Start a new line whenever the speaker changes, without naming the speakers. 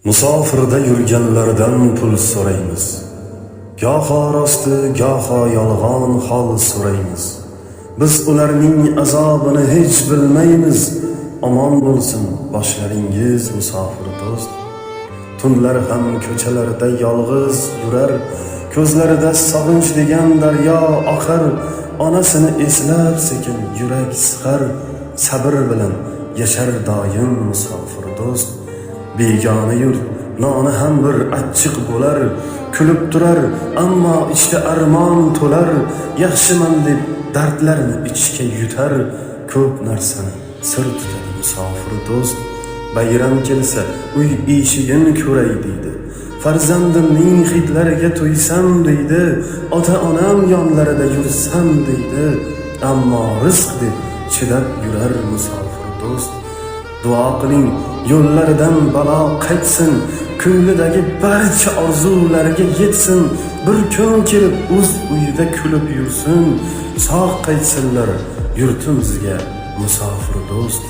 Musofirda yurganlardan pul so'raymiz. Goho rosti, goho yolg'on hol so'raymiz. Biz ularning azobini hech bilmaymiz. Omon bo'lsin boshlaringiz musofir do'st. Tunlar ham ko'chalarda yolg'iz yurar, ko'zlarida sog'inch degan daryo oqar. Onasini eslab sekin yurak siqar, sabr bilan yashar doim musofir do'st. Begona yurt noni ham bir achchiq bo'lar, kulib turar ammo ichda armon to'lar. Yaxshiman deb dardlarni ichga yutar, ko'p narsani sir tutadi musofir do'st. Bayram kelsa uy eshigin ko'ray deydi, farzandimning hidlariga to'ysam deydi, ota onam yonlarida yursam deydi. Ammo rizq deb chidab yurar musofir do'st. Duo qiling yo'llaridan balo qaytsin, ko'nglidagi barcha orzulariga yetsin. Bir kun kelib o'z uyida kulib yursin, sog' qaytsinlar yurtimizga musofir do'st.